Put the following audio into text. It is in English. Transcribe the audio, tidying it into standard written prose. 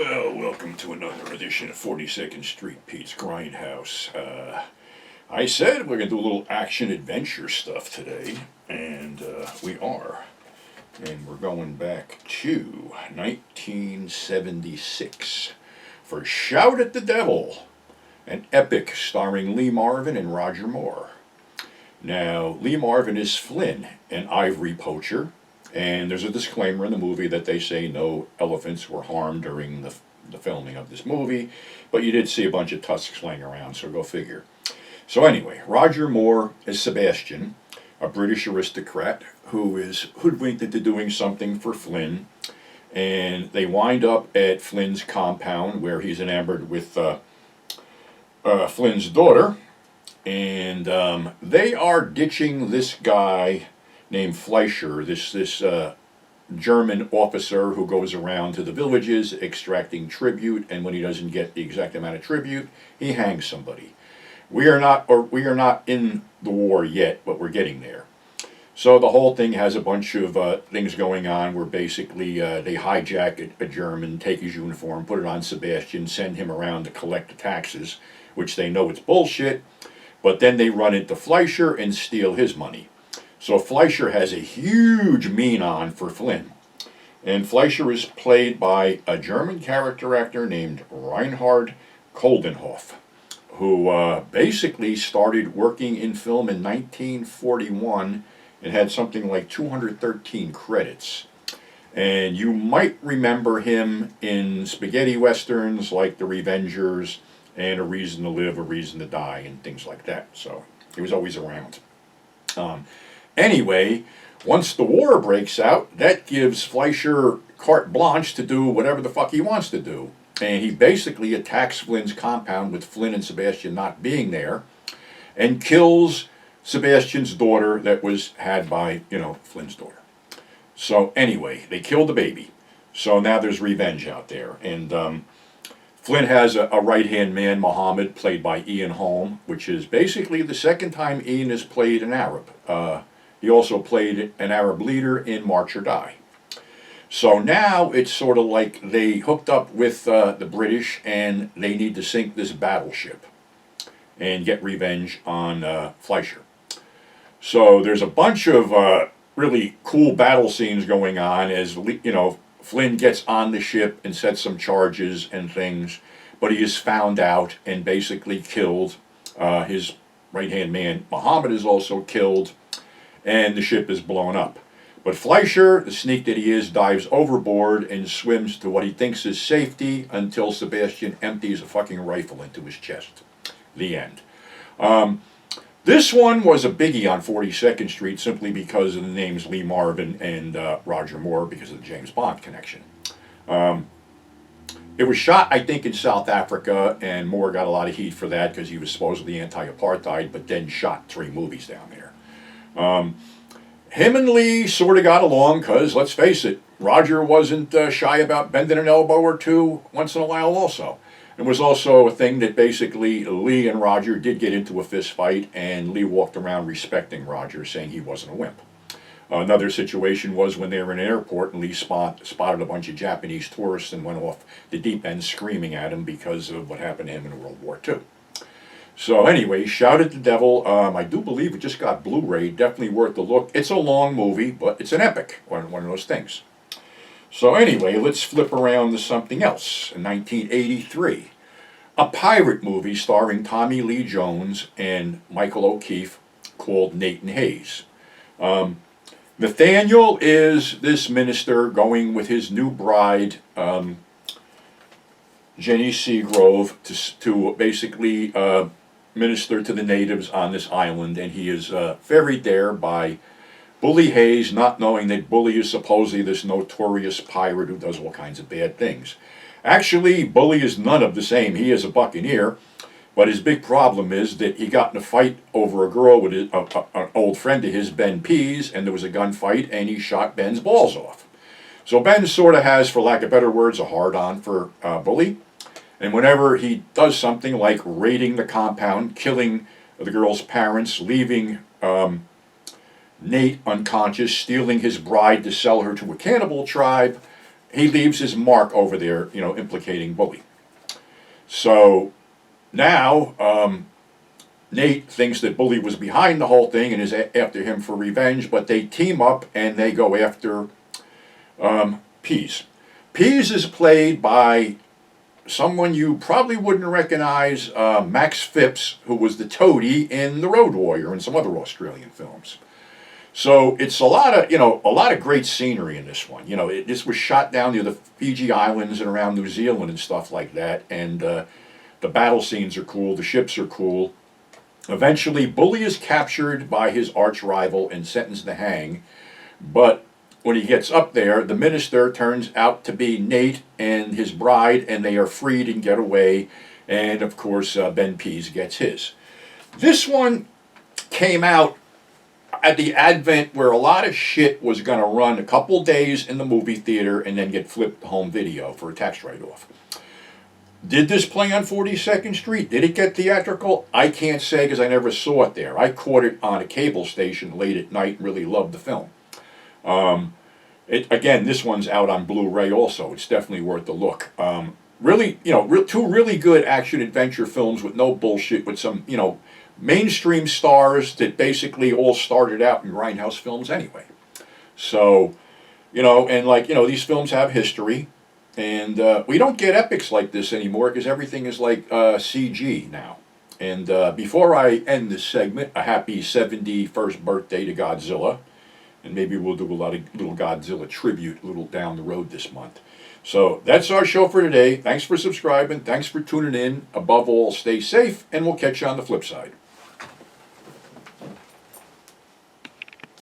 Well, welcome to another edition of 42nd Street Pete's Grindhouse. I said we're going to do a little action adventure stuff today, and we are. And we're going back to 1976 for Shout at the Devil, an epic starring Lee Marvin and Roger Moore. Now, Lee Marvin is Flynn, an ivory poacher. And there's a disclaimer in the movie that they say no elephants were harmed during the filming of this movie, but you did see a bunch of tusks laying around, so go figure. So anyway, Roger Moore is Sebastian, a British aristocrat who is hoodwinked into doing something for Flynn, and they wind up at Flynn's compound where he's enamored with Flynn's daughter, and they are ditching this guy named Fleischer, this German officer who goes around to the villages extracting tribute, and when he doesn't get the exact amount of tribute, he hangs somebody. We are not in the war yet, but we're getting there. So the whole thing has a bunch of things going on where basically they hijack a German, take his uniform, put it on Sebastian, send him around to collect the taxes, which they know it's bullshit, but then they run into Fleischer and steal his money. So Fleischer has a huge mean on for Flynn. And Fleischer is played by a German character actor named Reinhard Koldenhoff, who basically started working in film in 1941 and had something like 213 credits. And you might remember him in spaghetti westerns like The Revengers and A Reason to Live, A Reason to Die, and things like that. So he was always around. Anyway, once the war breaks out, that gives Fleischer carte blanche to do whatever the fuck he wants to do. And he basically attacks Flynn's compound with Flynn and Sebastian not being there and kills Sebastian's daughter that was had by, Flynn's daughter. So anyway, they kill the baby. So now there's revenge out there. And Flynn has a right-hand man, Muhammad, played by Ian Holm, which is basically the second time Ian has played an Arab. He also played an Arab leader in March or Die. So now it's sort of like they hooked up with the British and they need to sink this battleship and get revenge on Fleischer. So there's a bunch of really cool battle scenes going on as, Flynn gets on the ship and sets some charges and things, but he is found out and basically killed. His right-hand man, Muhammad, is also killed, and the ship is blown up. But Fleischer, the sneak that he is, dives overboard and swims to what he thinks is safety until Sebastian empties a fucking rifle into his chest. The end. This one was a biggie on 42nd Street simply because of the names Lee Marvin and Roger Moore because of the James Bond connection. It was shot, I think, in South Africa, and Moore got a lot of heat for that because he was supposedly anti-apartheid, but then shot 3 movies down there. Him and Lee sort of got along because, let's face it, Roger wasn't shy about bending an elbow or two once in a while also. It was also a thing that basically Lee and Roger did get into a fist fight, and Lee walked around respecting Roger, saying he wasn't a wimp. Another situation was when they were in an airport and Lee spotted a bunch of Japanese tourists and went off the deep end screaming at him because of what happened to him in World War II. So anyway, Shout at the Devil, I do believe it just got Blu-ray, definitely worth the look. It's a long movie, but it's an epic, one of those things. So anyway, let's flip around to something else. In 1983, a pirate movie starring Tommy Lee Jones and Michael O'Keefe called Nathan Hayes. Nathaniel is this minister going with his new bride, Jenny Seagrove, to basically minister to the natives on this island, and he is ferried there by Bully Hayes, not knowing that Bully is supposedly this notorious pirate who does all kinds of bad things. Actually, Bully is none of the same. He is a buccaneer, but his big problem is that he got in a fight over a girl with an old friend of his, Ben Pease, and there was a gunfight, and he shot Ben's balls off. So Ben sort of has, for lack of better words, a hard-on for Bully. And whenever he does something like raiding the compound, killing the girl's parents, leaving Nate unconscious, stealing his bride to sell her to a cannibal tribe, he leaves his mark over there, implicating Bully. So now Nate thinks that Bully was behind the whole thing and is after him for revenge, but they team up and they go after Pease. Pease is played by someone you probably wouldn't recognize, Max Phipps, who was the toady in The Road Warrior and some other Australian films. So it's a lot of great scenery in this one. This was shot down near the Fiji Islands and around New Zealand and stuff like that. And the battle scenes are cool. The ships are cool. Eventually, Bully is captured by his arch rival and sentenced to hang. But when he gets up there, the minister turns out to be Nate and his bride, and they are freed and get away. And of course, Ben Pease gets his. This one came out at the advent where a lot of shit was going to run a couple days in the movie theater and then get flipped to home video for a tax write-off. Did this play on 42nd Street? Did it get theatrical? I can't say because I never saw it there. I caught it on a cable station late at night and really loved the film. Again, this one's out on Blu-ray also. It's definitely worth a look. Really, two really good action-adventure films with no bullshit, with some, mainstream stars that basically all started out in grindhouse films anyway. So, and these films have history, and we don't get epics like this anymore because everything is like CG now. And before I end this segment, a happy 71st birthday to Godzilla, and maybe we'll do a lot of little Godzilla tribute a little down the road this month. So that's our show for today. Thanks for subscribing. Thanks for tuning in. Above all, stay safe, and we'll catch you on the flip side.